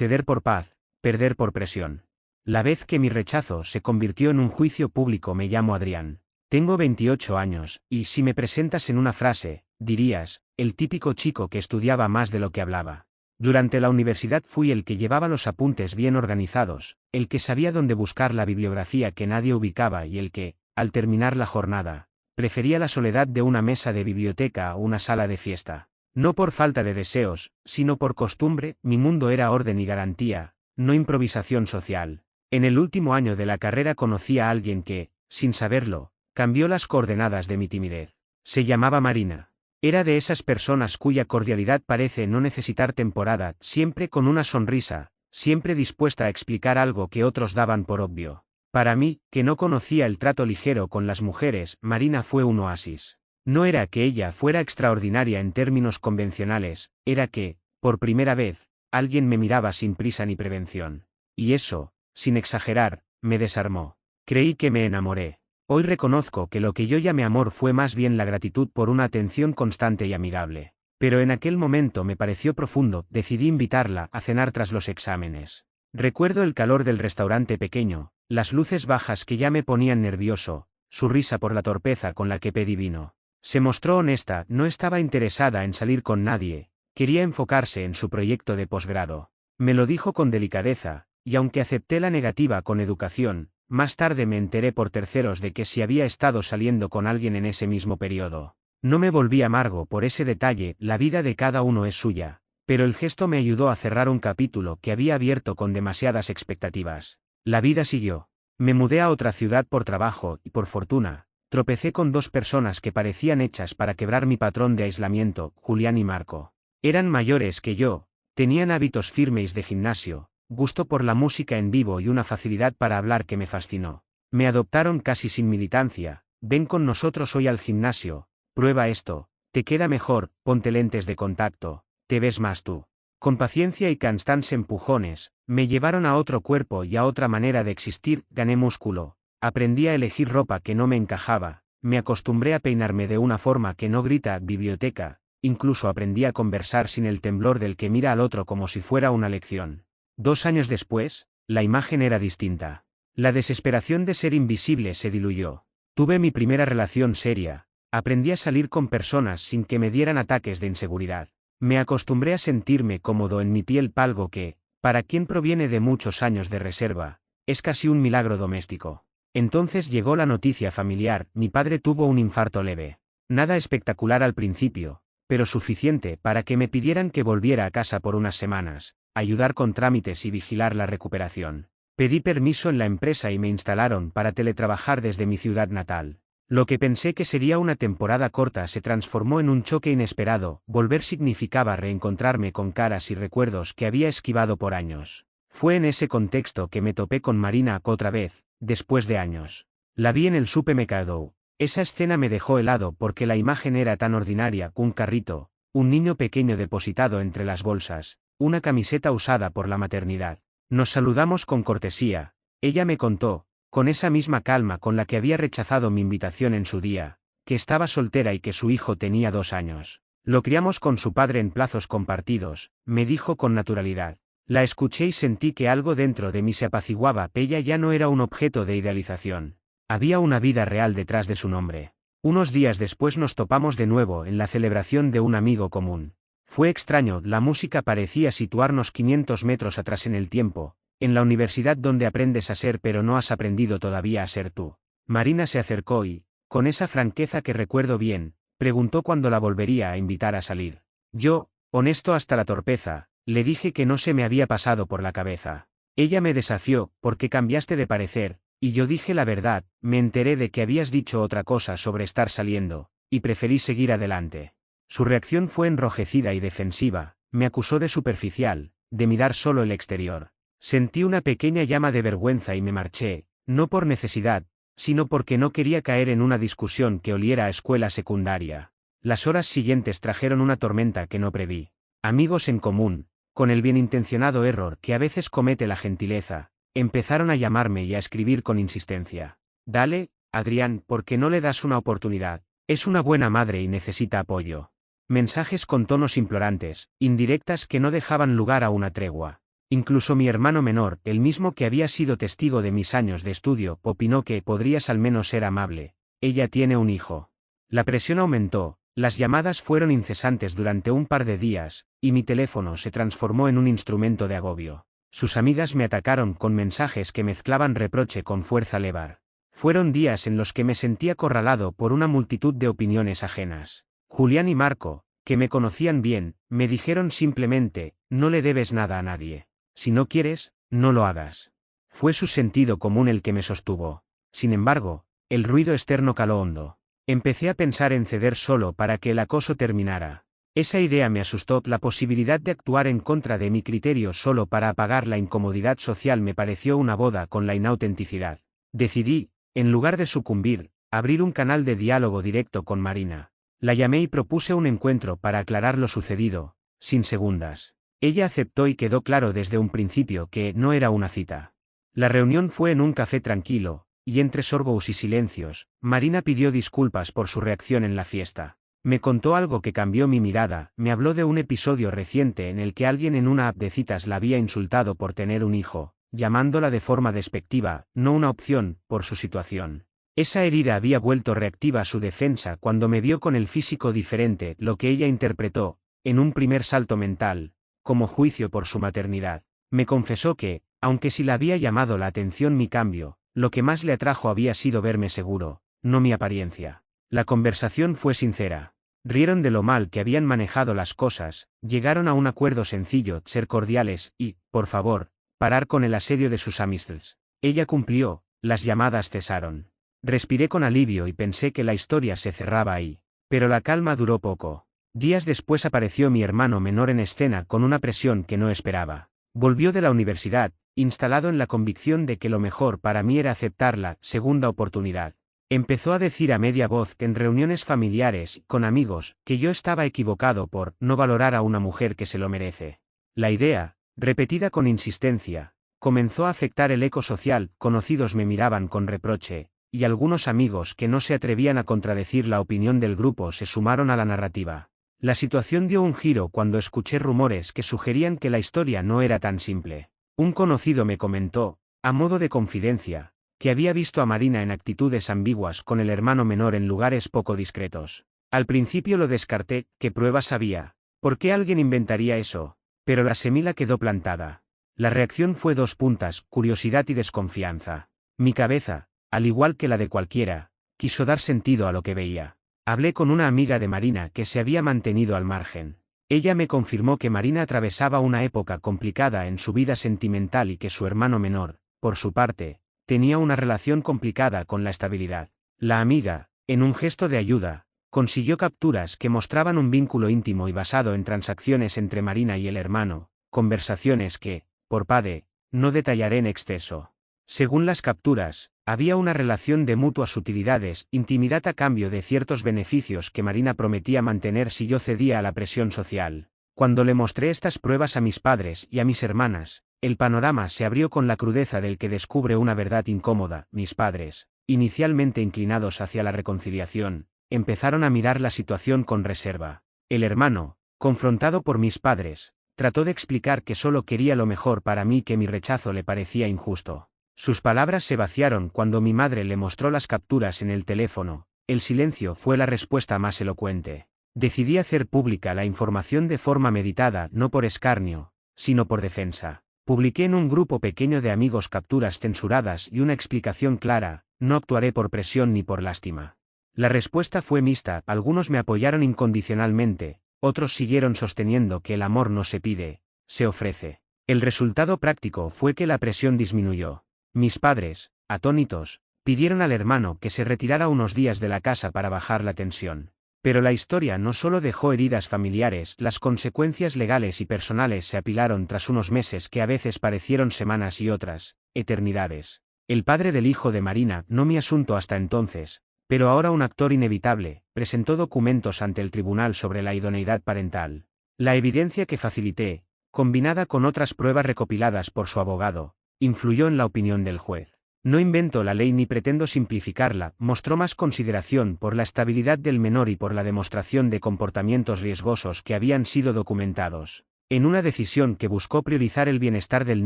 Ceder por paz, perder por presión. La vez que mi rechazo se convirtió en un juicio público. Me llamo Adrián. Tengo 28 años, y si me presentas en una frase, dirías, el típico chico que estudiaba más de lo que hablaba. Durante la universidad fui el que llevaba los apuntes bien organizados, el que sabía dónde buscar la bibliografía que nadie ubicaba y el que, al terminar la jornada, prefería la soledad de una mesa de biblioteca o una sala de fiesta. No por falta de deseos, sino por costumbre. Mi mundo era orden y garantía, no improvisación social. En el último año de la carrera conocí a alguien que, sin saberlo, cambió las coordenadas de mi timidez. Se llamaba Marina. Era de esas personas cuya cordialidad parece no necesitar temporada, siempre con una sonrisa, siempre dispuesta a explicar algo que otros daban por obvio. Para mí, que no conocía el trato ligero con las mujeres, Marina fue un oasis. No era que ella fuera extraordinaria en términos convencionales, era que, por primera vez, alguien me miraba sin prisa ni prevención. Y eso, sin exagerar, me desarmó. Creí que me enamoré. Hoy reconozco que lo que yo llamé amor fue más bien la gratitud por una atención constante y amigable. Pero en aquel momento me pareció profundo. Decidí invitarla a cenar tras los exámenes. Recuerdo el calor del restaurante pequeño, las luces bajas que ya me ponían nervioso, su risa por la torpeza con la que pedí vino. Se mostró honesta, no estaba interesada en salir con nadie, quería enfocarse en su proyecto de posgrado. Me lo dijo con delicadeza, y aunque acepté la negativa con educación, más tarde me enteré por terceros de que si había estado saliendo con alguien en ese mismo periodo. No me volví amargo por ese detalle. La vida de cada uno es suya, pero el gesto me ayudó a cerrar un capítulo que había abierto con demasiadas expectativas. La vida siguió. Me mudé a otra ciudad por trabajo y, por fortuna, tropecé con dos personas que parecían hechas para quebrar mi patrón de aislamiento, Julián y Marco. Eran mayores que yo, tenían hábitos firmes de gimnasio, gusto por la música en vivo y una facilidad para hablar que me fascinó. Me adoptaron casi sin militancia. Ven con nosotros hoy al gimnasio, prueba esto, te queda mejor, ponte lentes de contacto, te ves más tú. Con paciencia y constantes empujones, me llevaron a otro cuerpo y a otra manera de existir. Gané músculo. Aprendí a elegir ropa que no me encajaba, me acostumbré a peinarme de una forma que no grita biblioteca, incluso aprendí a conversar sin el temblor del que mira al otro como si fuera una lección. 2 años después, la imagen era distinta. La desesperación de ser invisible se diluyó. Tuve mi primera relación seria, aprendí a salir con personas sin que me dieran ataques de inseguridad. Me acostumbré a sentirme cómodo en mi piel, algo que, para quien proviene de muchos años de reserva, es casi un milagro doméstico. Entonces llegó la noticia familiar: mi padre tuvo un infarto leve. Nada espectacular al principio, pero suficiente para que me pidieran que volviera a casa por unas semanas, ayudar con trámites y vigilar la recuperación. Pedí permiso en la empresa y me instalaron para teletrabajar desde mi ciudad natal. Lo que pensé que sería una temporada corta se transformó en un choque inesperado. Volver significaba reencontrarme con caras y recuerdos que había esquivado por años. Fue en ese contexto que me topé con Marina otra vez, después de años. La vi en el supermercado. Esa escena me dejó helado porque la imagen era tan ordinaria: un carrito, un niño pequeño depositado entre las bolsas, una camiseta usada por la maternidad. Nos saludamos con cortesía. Ella me contó, con esa misma calma con la que había rechazado mi invitación en su día, que estaba soltera y que su hijo tenía 2 años. Lo criamos con su padre en plazos compartidos, me dijo con naturalidad. La escuché y sentí que algo dentro de mí se apaciguaba. Ella ya no era un objeto de idealización. Había una vida real detrás de su nombre. Unos días después nos topamos de nuevo en la celebración de un amigo común. Fue extraño, la música parecía situarnos 500 metros atrás en el tiempo, en la universidad donde aprendes a ser pero no has aprendido todavía a ser tú. Marina se acercó y, con esa franqueza que recuerdo bien, preguntó cuándo la volvería a invitar a salir. Yo, honesto hasta la torpeza, le dije que no se me había pasado por la cabeza. Ella me desafió: ¿por qué cambiaste de parecer? Y yo dije la verdad: me enteré de que habías dicho otra cosa sobre estar saliendo, y preferí seguir adelante. Su reacción fue enrojecida y defensiva, me acusó de superficial, de mirar solo el exterior. Sentí una pequeña llama de vergüenza y me marché, no por necesidad, sino porque no quería caer en una discusión que oliera a escuela secundaria. Las horas siguientes trajeron una tormenta que no preví. Amigos en común, con el bienintencionado error que a veces comete la gentileza, empezaron a llamarme y a escribir con insistencia. Dale, Adrián, ¿por qué no le das una oportunidad? Es una buena madre y necesita apoyo. Mensajes con tonos implorantes, indirectas que no dejaban lugar a una tregua. Incluso mi hermano menor, el mismo que había sido testigo de mis años de estudio, opinó que podrías al menos ser amable. Ella tiene un hijo. La presión aumentó, las llamadas fueron incesantes durante un par de días, y mi teléfono se transformó en un instrumento de agobio. Sus amigas me atacaron con mensajes que mezclaban reproche con fuerza levar. Fueron días en los que me sentí acorralado por una multitud de opiniones ajenas. Julián y Marco, que me conocían bien, me dijeron simplemente, no le debes nada a nadie. Si no quieres, no lo hagas. Fue su sentido común el que me sostuvo. Sin embargo, el ruido externo caló hondo. Empecé a pensar en ceder solo para que el acoso terminara. Esa idea me asustó. La posibilidad de actuar en contra de mi criterio solo para apagar la incomodidad social me pareció una boda con la inautenticidad. Decidí, en lugar de sucumbir, abrir un canal de diálogo directo con Marina. La llamé y propuse un encuentro para aclarar lo sucedido, sin segundas. Ella aceptó y quedó claro desde un principio que no era una cita. La reunión fue en un café tranquilo, y entre sorbos y silencios, Marina pidió disculpas por su reacción en la fiesta. Me contó algo que cambió mi mirada, me habló de un episodio reciente en el que alguien en una app de citas la había insultado por tener un hijo, llamándola de forma despectiva, no una opción, por su situación. Esa herida había vuelto reactiva a su defensa cuando me vio con el físico diferente, lo que ella interpretó, en un primer salto mental, como juicio por su maternidad. Me confesó que, aunque sí le había llamado la atención mi cambio, lo que más le atrajo había sido verme seguro, no mi apariencia. La conversación fue sincera. Rieron de lo mal que habían manejado las cosas, llegaron a un acuerdo sencillo, ser cordiales y, por favor, parar con el asedio de sus amistades. Ella cumplió, las llamadas cesaron. Respiré con alivio y pensé que la historia se cerraba ahí. Pero la calma duró poco. Días después apareció mi hermano menor en escena con una presión que no esperaba. Volvió de la universidad, instalado en la convicción de que lo mejor para mí era aceptar la segunda oportunidad. Empezó a decir a media voz en reuniones familiares y con amigos que yo estaba equivocado por no valorar a una mujer que se lo merece. La idea, repetida con insistencia, comenzó a afectar el eco social. Conocidos me miraban con reproche, y algunos amigos que no se atrevían a contradecir la opinión del grupo se sumaron a la narrativa. La situación dio un giro cuando escuché rumores que sugerían que la historia no era tan simple. Un conocido me comentó, a modo de confidencia, que había visto a Marina en actitudes ambiguas con el hermano menor en lugares poco discretos. Al principio lo descarté, ¿qué pruebas había? ¿Por qué alguien inventaría eso? Pero la semilla quedó plantada. La reacción fue dos puntas, curiosidad y desconfianza. Mi cabeza, al igual que la de cualquiera, quiso dar sentido a lo que veía. Hablé con una amiga de Marina que se había mantenido al margen. Ella me confirmó que Marina atravesaba una época complicada en su vida sentimental y que su hermano menor, por su parte, tenía una relación complicada con la estabilidad. La amiga, en un gesto de ayuda, consiguió capturas que mostraban un vínculo íntimo y basado en transacciones entre Marina y el hermano, conversaciones que, por PADE, no detallaré en exceso. Según las capturas, había una relación de mutuas utilidades, intimidad a cambio de ciertos beneficios que Marina prometía mantener si yo cedía a la presión social. Cuando le mostré estas pruebas a mis padres y a mis hermanas, el panorama se abrió con la crudeza del que descubre una verdad incómoda. Mis padres, inicialmente inclinados hacia la reconciliación, empezaron a mirar la situación con reserva. El hermano, confrontado por mis padres, trató de explicar que solo quería lo mejor para mí y que mi rechazo le parecía injusto. Sus palabras se vaciaron cuando mi madre le mostró las capturas en el teléfono. El silencio fue la respuesta más elocuente. Decidí hacer pública la información de forma meditada, no por escarnio, sino por defensa. Publiqué en un grupo pequeño de amigos capturas censuradas y una explicación clara: no actuaré por presión ni por lástima. La respuesta fue mixta, algunos me apoyaron incondicionalmente, otros siguieron sosteniendo que el amor no se pide, se ofrece. El resultado práctico fue que la presión disminuyó. Mis padres, atónitos, pidieron al hermano que se retirara unos días de la casa para bajar la tensión. Pero la historia no solo dejó heridas familiares, las consecuencias legales y personales se apilaron tras unos meses que a veces parecieron semanas y otras, eternidades. El padre del hijo de Marina, no mi asunto hasta entonces, pero ahora un actor inevitable, presentó documentos ante el tribunal sobre la idoneidad parental. La evidencia que facilité, combinada con otras pruebas recopiladas por su abogado, influyó en la opinión del juez. No invento la ley ni pretendo simplificarla, mostró más consideración por la estabilidad del menor y por la demostración de comportamientos riesgosos que habían sido documentados. En una decisión que buscó priorizar el bienestar del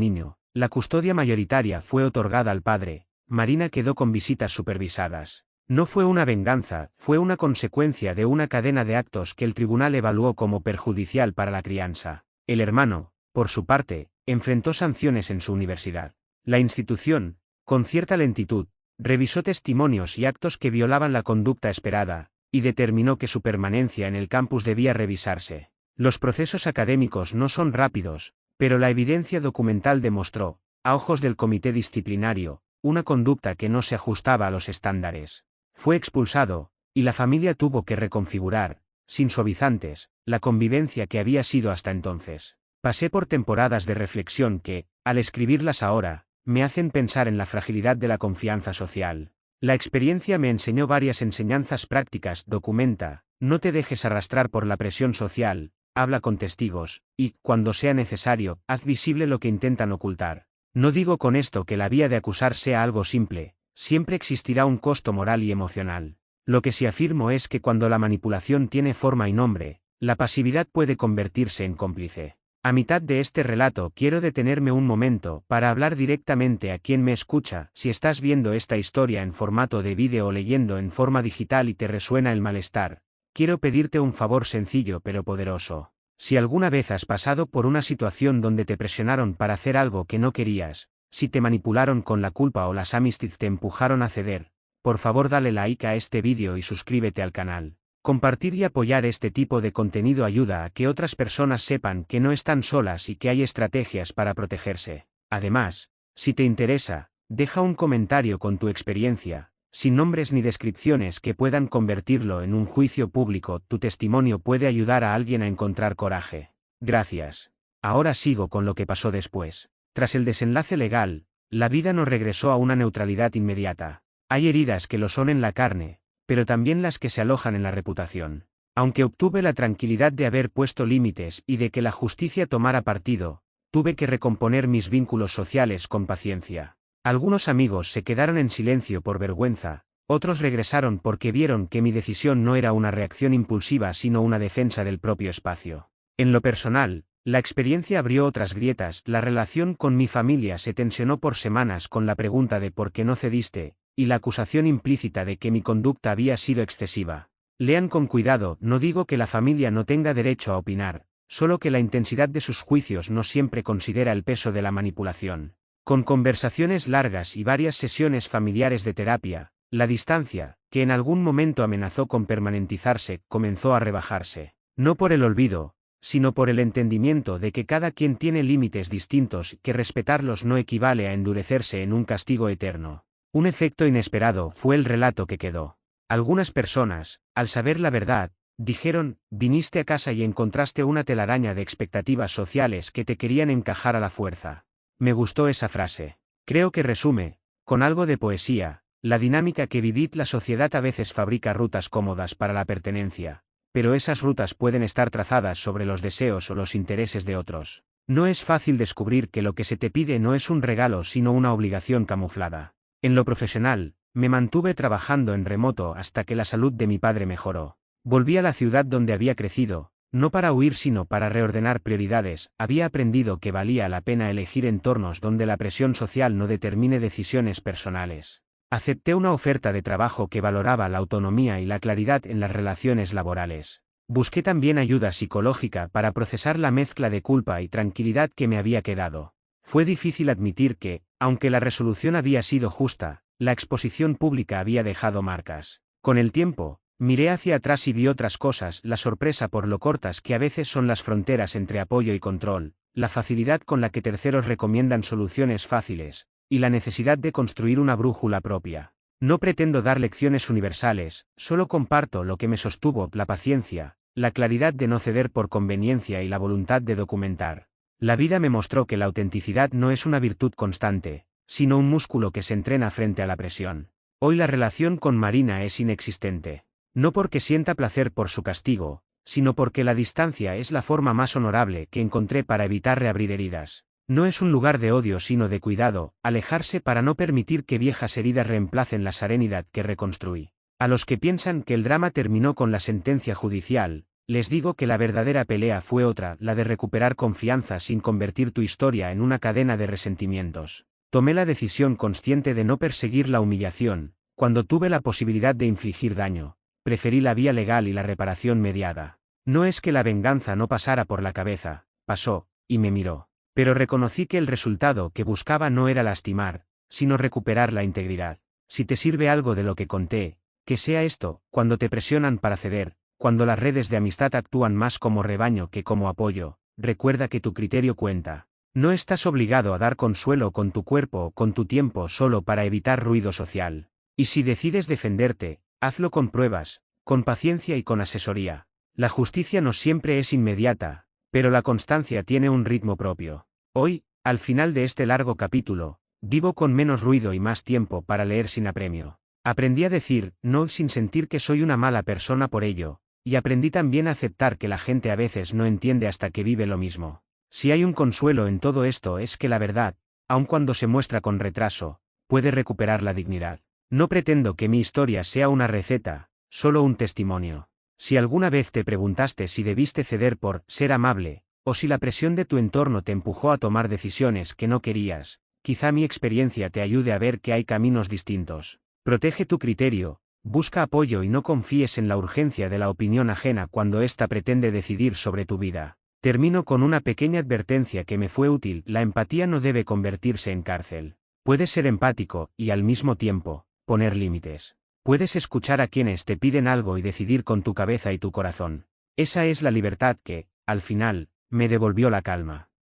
niño, la custodia mayoritaria fue otorgada al padre. Marina quedó con visitas supervisadas. No fue una venganza, fue una consecuencia de una cadena de actos que el tribunal evaluó como perjudicial para la crianza. El hermano, por su parte, enfrentó sanciones en su universidad. La institución, con cierta lentitud, revisó testimonios y actos que violaban la conducta esperada, y determinó que su permanencia en el campus debía revisarse. Los procesos académicos no son rápidos, pero la evidencia documental demostró, a ojos del comité disciplinario, una conducta que no se ajustaba a los estándares. Fue expulsado, y la familia tuvo que reconfigurar, sin suavizantes, la convivencia que había sido hasta entonces. Pasé por temporadas de reflexión que, al escribirlas ahora, me hacen pensar en la fragilidad de la confianza social. La experiencia me enseñó varias enseñanzas prácticas. Documenta, no te dejes arrastrar por la presión social, habla con testigos, y, cuando sea necesario, haz visible lo que intentan ocultar. No digo con esto que la vía de acusar sea algo simple, siempre existirá un costo moral y emocional. Lo que sí afirmo es que cuando la manipulación tiene forma y nombre, la pasividad puede convertirse en cómplice. A mitad de este relato quiero detenerme un momento para hablar directamente a quien me escucha. Si estás viendo esta historia en formato de vídeo o leyendo en forma digital y te resuena el malestar, quiero pedirte un favor sencillo pero poderoso. Si alguna vez has pasado por una situación donde te presionaron para hacer algo que no querías, si te manipularon con la culpa o las amistades te empujaron a ceder, por favor dale like a este vídeo y suscríbete al canal. Compartir y apoyar este tipo de contenido ayuda a que otras personas sepan que no están solas y que hay estrategias para protegerse. Además, si te interesa, deja un comentario con tu experiencia, sin nombres ni descripciones que puedan convertirlo en un juicio público. Tu testimonio puede ayudar a alguien a encontrar coraje. Gracias. Ahora sigo con lo que pasó después. Tras el desenlace legal, la vida no regresó a una neutralidad inmediata. Hay heridas que lo son en la carne, pero también las que se alojan en la reputación. Aunque obtuve la tranquilidad de haber puesto límites y de que la justicia tomara partido, tuve que recomponer mis vínculos sociales con paciencia. Algunos amigos se quedaron en silencio por vergüenza, otros regresaron porque vieron que mi decisión no era una reacción impulsiva sino una defensa del propio espacio. En lo personal, la experiencia abrió otras grietas. La relación con mi familia se tensionó por semanas con la pregunta de por qué no cediste, y la acusación implícita de que mi conducta había sido excesiva. Lean con cuidado, no digo que la familia no tenga derecho a opinar, solo que la intensidad de sus juicios no siempre considera el peso de la manipulación. Con conversaciones largas y varias sesiones familiares de terapia, la distancia, que en algún momento amenazó con permanentizarse, comenzó a rebajarse. No por el olvido, sino por el entendimiento de que cada quien tiene límites distintos y que respetarlos no equivale a endurecerse en un castigo eterno. Un efecto inesperado fue el relato que quedó. Algunas personas, al saber la verdad, dijeron, viniste a casa y encontraste una telaraña de expectativas sociales que te querían encajar a la fuerza. Me gustó esa frase. Creo que resume, con algo de poesía, la dinámica que vivid. La sociedad a veces fabrica rutas cómodas para la pertenencia, pero esas rutas pueden estar trazadas sobre los deseos o los intereses de otros. No es fácil descubrir que lo que se te pide no es un regalo sino una obligación camuflada. En lo profesional, me mantuve trabajando en remoto hasta que la salud de mi padre mejoró. Volví a la ciudad donde había crecido, no para huir sino para reordenar prioridades. Había aprendido que valía la pena elegir entornos donde la presión social no determine decisiones personales. Acepté una oferta de trabajo que valoraba la autonomía y la claridad en las relaciones laborales. Busqué también ayuda psicológica para procesar la mezcla de culpa y tranquilidad que me había quedado. Fue difícil admitir que, aunque la resolución había sido justa, la exposición pública había dejado marcas. Con el tiempo, miré hacia atrás y vi otras cosas. La sorpresa por lo cortas que a veces son las fronteras entre apoyo y control, la facilidad con la que terceros recomiendan soluciones fáciles, y la necesidad de construir una brújula propia. No pretendo dar lecciones universales, solo comparto lo que me sostuvo: la paciencia, la claridad de no ceder por conveniencia y la voluntad de documentar. La vida me mostró que la autenticidad no es una virtud constante, sino un músculo que se entrena frente a la presión. Hoy la relación con Marina es inexistente. No porque sienta placer por su castigo, sino porque la distancia es la forma más honorable que encontré para evitar reabrir heridas. No es un lugar de odio sino de cuidado, alejarse para no permitir que viejas heridas reemplacen la serenidad que reconstruí. A los que piensan que el drama terminó con la sentencia judicial, Les digo que la verdadera pelea fue otra, la de recuperar confianza sin convertir tu historia en una cadena de resentimientos. Tomé la decisión consciente de no perseguir la humillación. Cuando tuve la posibilidad de infligir daño, preferí la vía legal y la reparación mediada. No es que la venganza no pasara por la cabeza, pasó, y me miró. Pero reconocí que el resultado que buscaba no era lastimar, sino recuperar la integridad. Si te sirve algo de lo que conté, que sea esto: cuando te presionan para ceder, cuando las redes de amistad actúan más como rebaño que como apoyo, recuerda que tu criterio cuenta. No estás obligado a dar consuelo con tu cuerpo o con tu tiempo solo para evitar ruido social. Y si decides defenderte, hazlo con pruebas, con paciencia y con asesoría. La justicia no siempre es inmediata, pero la constancia tiene un ritmo propio. Hoy, al final de este largo capítulo, vivo con menos ruido y más tiempo para leer sin apremio. Aprendí a decir no sin sentir que soy una mala persona por ello, y aprendí también a aceptar que la gente a veces no entiende hasta que vive lo mismo. Si hay un consuelo en todo esto es que la verdad, aun cuando se muestra con retraso, puede recuperar la dignidad. No pretendo que mi historia sea una receta, solo un testimonio. Si alguna vez te preguntaste si debiste ceder por ser amable, o si la presión de tu entorno te empujó a tomar decisiones que no querías, quizá mi experiencia te ayude a ver que hay caminos distintos. Protege tu criterio, busca apoyo y no confíes en la urgencia de la opinión ajena cuando ésta pretende decidir sobre tu vida. Termino con una pequeña advertencia que me fue útil: la empatía no debe convertirse en cárcel. Puedes ser empático, y al mismo tiempo, poner límites. Puedes escuchar a quienes te piden algo y decidir con tu cabeza y tu corazón. Esa es la libertad que, al final, me devolvió la calma.